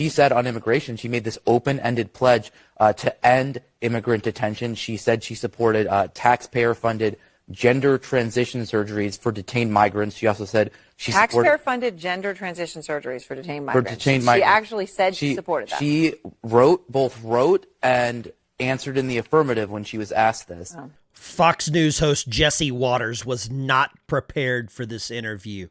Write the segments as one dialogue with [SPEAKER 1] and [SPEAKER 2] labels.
[SPEAKER 1] she said on immigration, she made this open-ended pledge to end immigrant detention. She said she supported taxpayer-funded gender transition surgeries for detained migrants. She also said she supported
[SPEAKER 2] taxpayer-funded gender transition surgeries for detained migrants. She actually said she supported that.
[SPEAKER 1] She both wrote and answered in the affirmative when she was asked this.
[SPEAKER 3] Oh. Fox News host Jesse Waters was not prepared for this interview.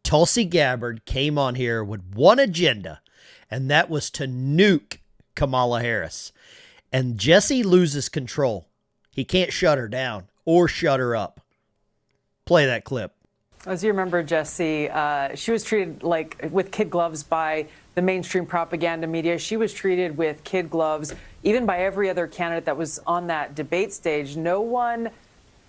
[SPEAKER 3] Tulsi Gabbard came on here with one agenda, and that was to nuke Kamala Harris. And Jesse loses control. He can't shut her down or shut her up. Play that clip.
[SPEAKER 4] As you remember, Jesse, she was treated like with kid gloves by the mainstream propaganda media. She was treated with kid gloves, even by every other candidate that was on that debate stage. No one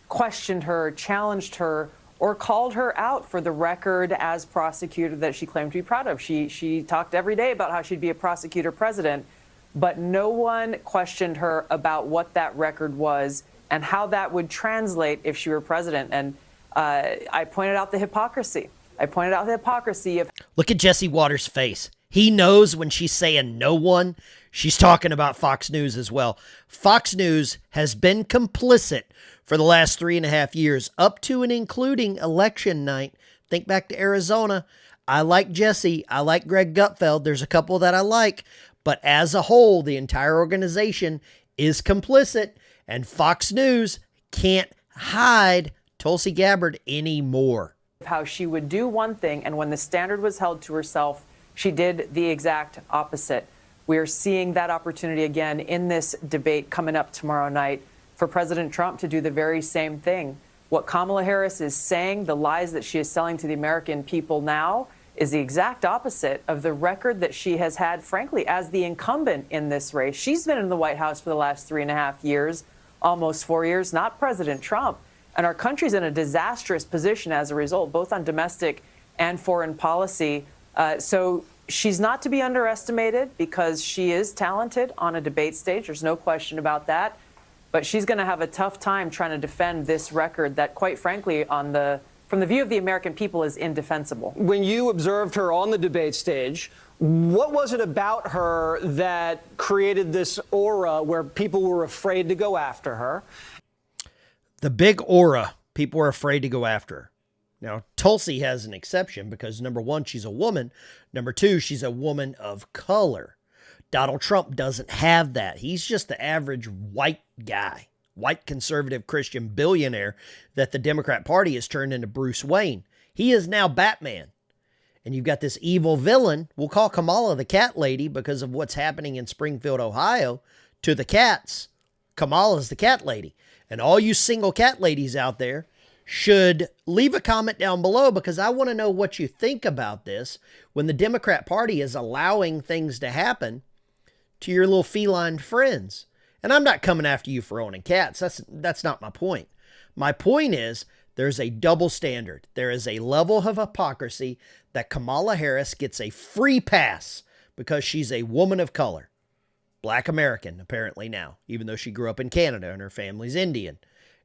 [SPEAKER 4] questioned her, challenged her, or called her out for the record as prosecutor that she claimed to be proud of. She talked every day about how she'd be a prosecutor president, but no one questioned her about what that record was and how that would translate if she were president. And I pointed out the hypocrisy. Of...
[SPEAKER 3] Look at Jesse Waters' face. He knows when she's saying no one, she's talking about Fox News as well. Fox News has been complicit for the last 3.5 years, up to and including election night. Think back to Arizona. I like Jesse. I like Greg Gutfeld. There's a couple that I like. But as a whole, the entire organization is complicit, and Fox News can't hide Tulsi Gabbard anymore.
[SPEAKER 4] How she would do one thing, and when the standard was held to herself, she did the exact opposite. We are seeing that opportunity again in this debate coming up tomorrow night for President Trump to do the very same thing. What Kamala Harris is saying, the lies that she is selling to the American people now, is the exact opposite of the record that she has had, frankly, as the incumbent in this race. She's been in the White House for the last 3.5 years, almost 4 years, not President Trump. And our country's in a disastrous position as a result, both on domestic and foreign policy. So she's not to be underestimated because she is talented on a debate stage. There's no question about that. But she's going to have a tough time trying to defend this record that, quite frankly, from the view of the American people, is indefensible.
[SPEAKER 5] When you observed her on the debate stage, what was it about her that created this aura where people were afraid to go after her?
[SPEAKER 3] The big aura, people were afraid to go after her. Now, Tulsi has an exception because, number one, she's a woman. Number two, she's a woman of color. Donald Trump doesn't have that. He's just the average white guy, white conservative Christian billionaire that the Democrat Party has turned into Bruce Wayne. He is now Batman. And you've got this evil villain. We'll call Kamala the cat lady because of what's happening in Springfield, Ohio, to the cats. Kamala's the cat lady. And all you single cat ladies out there should leave a comment down below because I want to know what you think about this when the Democrat Party is allowing things to happen to your little feline friends. And I'm not coming after you for owning cats. That's not my point. My point is there's a double standard. There is a level of hypocrisy that Kamala Harris gets a free pass because she's a woman of color. Black American, apparently now, even though she grew up in Canada and her family's Indian.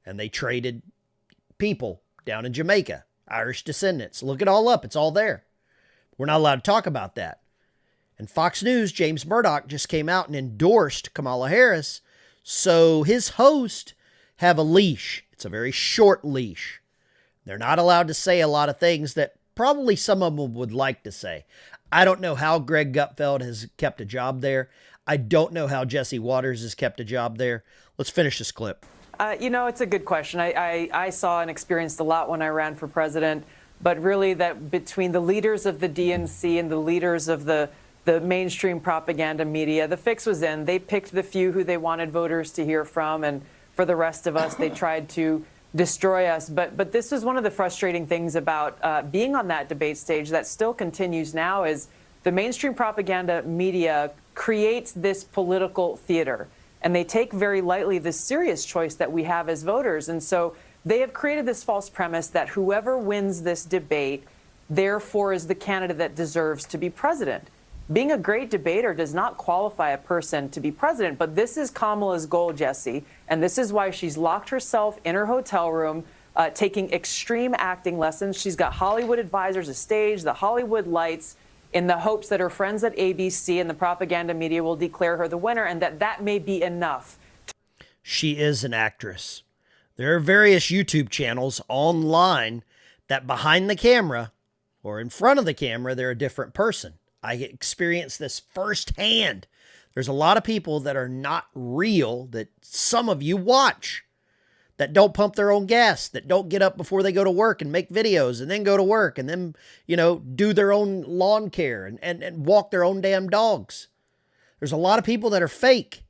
[SPEAKER 3] And they traded people down in Jamaica, Irish descendants. Look it all up. It's all there. We're not allowed to talk about that. And Fox News, James Murdoch, just came out and endorsed Kamala Harris. So his hosts have a leash. It's a very short leash. They're not allowed to say a lot of things that probably some of them would like to say. I don't know how Greg Gutfeld has kept a job there. I don't know how Jesse Waters has kept a job there. Let's finish this clip.
[SPEAKER 4] It's a good question. I saw and experienced a lot when I ran for president, but really that between the leaders of the DNC and the leaders of the mainstream propaganda media, the fix was in. They picked the few who they wanted voters to hear from, and for the rest of us, they tried to destroy us. But this is one of the frustrating things about being on that debate stage that still continues now is the mainstream propaganda media creates this political theater. And they take very lightly this serious choice that we have as voters. And so they have created this false premise that whoever wins this debate, therefore, is the candidate that deserves to be president. Being a great debater does not qualify a person to be president. But this is Kamala's goal, Jesse. And this is why she's locked herself in her hotel room, taking extreme acting lessons. She's got Hollywood advisors, a stage, the Hollywood lights. in the hopes that her friends at ABC and the propaganda media will declare her the winner, and that may be enough.
[SPEAKER 3] She is an actress. There are various YouTube channels online that behind the camera or in front of the camera, they're a different person. I experienced this firsthand. There's a lot of people that are not real that some of you watch, that don't pump their own gas, that don't get up before they go to work and make videos and then go to work and then, do their own lawn care and walk their own damn dogs. There's a lot of people that are fake.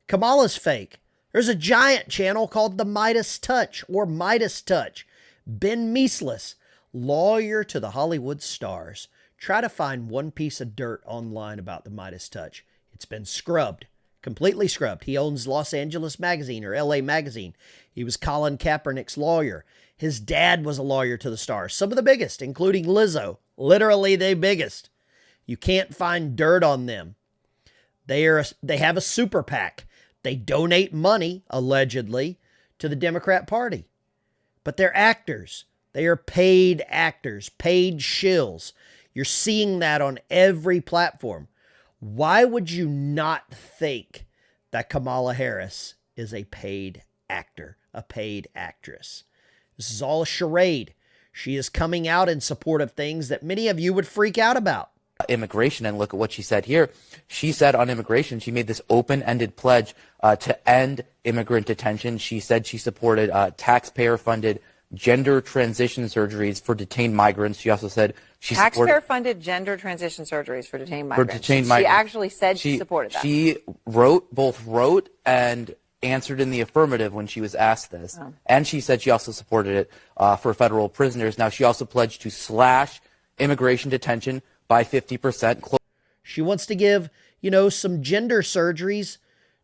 [SPEAKER 3] Kamala's fake. There's a giant channel called the Midas Touch or Midas Touch. Ben Meesless, lawyer to the Hollywood stars. Try to find one piece of dirt online about the Midas Touch. It's been scrubbed, completely scrubbed. He owns Los Angeles Magazine or LA Magazine. He was Colin Kaepernick's lawyer. His dad was a lawyer to the stars. Some of the biggest, including Lizzo. Literally the biggest. You can't find dirt on them. They have a super PAC. They donate money, allegedly, to the Democrat Party. But they're actors. They are paid actors, paid shills. You're seeing that on every platform. Why would you not think that Kamala Harris is a paid actor, a paid actress? This is all a charade. She is coming out in support of things that many of you would freak out about.
[SPEAKER 1] Immigration, and look at what she said here. She said on immigration, she made this open-ended pledge to end immigrant detention. She said she supported taxpayer-funded gender transition surgeries for detained migrants. She also said she supported
[SPEAKER 2] taxpayer-funded gender transition surgeries for detained migrants. She actually said she supported that.
[SPEAKER 1] She both wrote and answered in the affirmative when she was asked this. Oh. And she said she also supported it for federal prisoners. Now, she also pledged to slash immigration detention by 50%.
[SPEAKER 3] She wants to give, some gender surgeries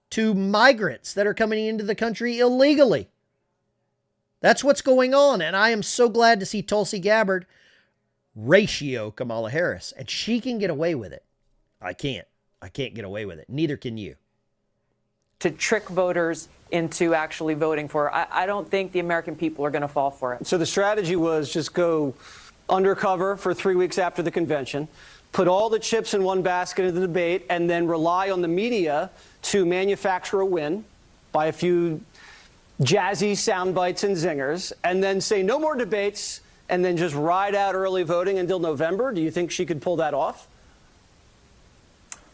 [SPEAKER 3] to migrants that are coming into the country illegally. That's what's going on. And I am so glad to see Tulsi Gabbard ratio Kamala Harris. And she can get away with it. I can't get away with it. Neither can you.
[SPEAKER 4] To trick voters into actually voting for her. I don't think the American people are going to fall for it.
[SPEAKER 5] So the strategy was just go undercover for 3 weeks after the convention, put all the chips in one basket in the debate, and then rely on the media to manufacture a win by a few jazzy sound bites and zingers, and then say no more debates, and then just ride out early voting until November? Do you think she could pull that off?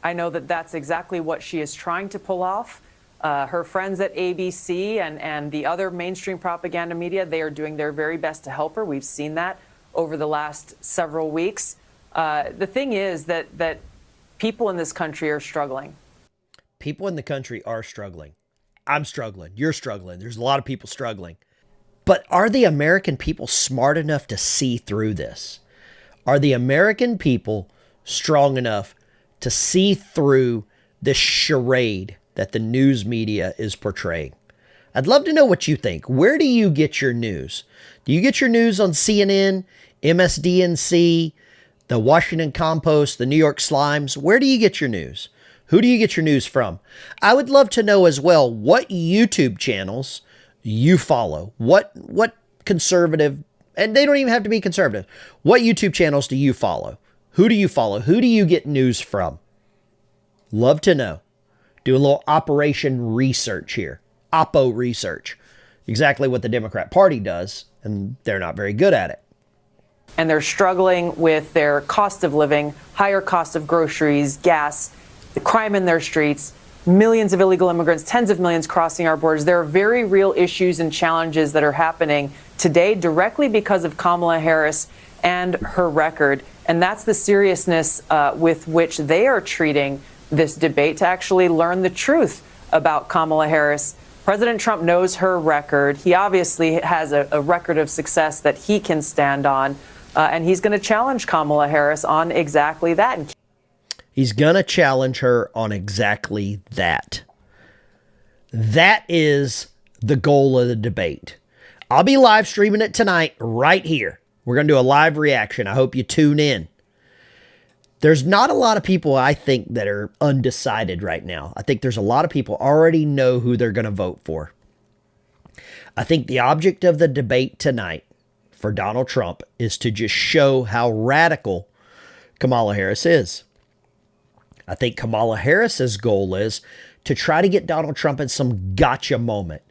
[SPEAKER 4] I know that that's exactly what she is trying to pull off. Her friends at ABC and the other mainstream propaganda media, they are doing their very best to help her. We've seen that over the last several weeks. The thing is that people in this country are struggling.
[SPEAKER 3] People in the country are struggling. I'm struggling. You're struggling. There's a lot of people struggling. But are the American people smart enough to see through this? Are the American people strong enough to see through this charade that the news media is portraying? I'd love to know what you think. Where do you get your news? Do you get your news on CNN, MSDNC, the Washington Compost, the New York Slimes? Where do you get your news? Who do you get your news from? I would love to know as well what YouTube channels you follow. What conservative, and they don't even have to be conservative. What YouTube channels do you follow? Who do you follow? Who do you get news from? Love to know. Do a little operation research here. Oppo research. Exactly what the Democrat Party does, and they're not very good at it.
[SPEAKER 4] And they're struggling with their cost of living, higher cost of groceries, gas, the crime in their streets, millions of illegal immigrants, tens of millions crossing our borders. There are very real issues and challenges that are happening today directly because of Kamala Harris and her record. And that's the seriousness with which they are treating this debate, to actually learn the truth about Kamala Harris. President Trump knows her record. He obviously has a record of success that he can stand on. And he's going to challenge Kamala Harris on exactly that.
[SPEAKER 3] He's going to challenge her on exactly that. That is the goal of the debate. I'll be live streaming it tonight right here. We're going to do a live reaction. I hope you tune in. There's not a lot of people, I think, that are undecided right now. I think there's a lot of people already know who they're going to vote for. I think the object of the debate tonight for Donald Trump is to just show how radical Kamala Harris is. I think Kamala Harris's goal is to try to get Donald Trump in some gotcha moment.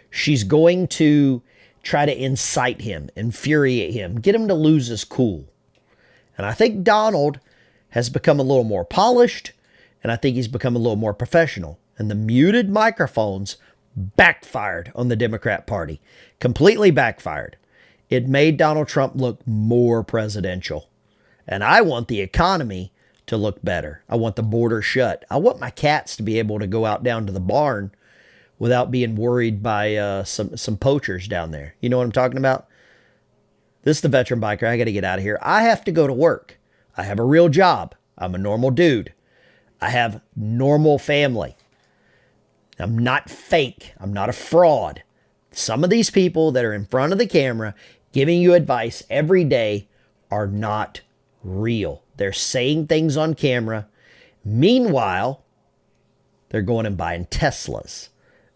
[SPEAKER 3] She's going to try to incite him, infuriate him, get him to lose his cool. And I think Donald has become a little more polished, and I think he's become a little more professional. And the muted microphones backfired on the Democrat Party. Completely backfired. It made Donald Trump look more presidential. And I want the economy to look better. I want the border shut. I want my cats to be able to go out down to the barn without being worried by some poachers down there. You know what I'm talking about? This is the Veteran Biker. I got to get out of here. I have to go to work. I have a real job. I'm a normal dude. I have normal family. I'm not fake. I'm not a fraud. Some of these people that are in front of the camera giving you advice every day are not real. They're saying things on camera. Meanwhile, they're going and buying Teslas,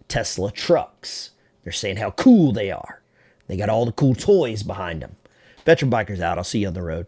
[SPEAKER 3] Tesla trucks. They're saying how cool they are. They got all the cool toys behind them. Veteran Biker's out. I'll see you on the road.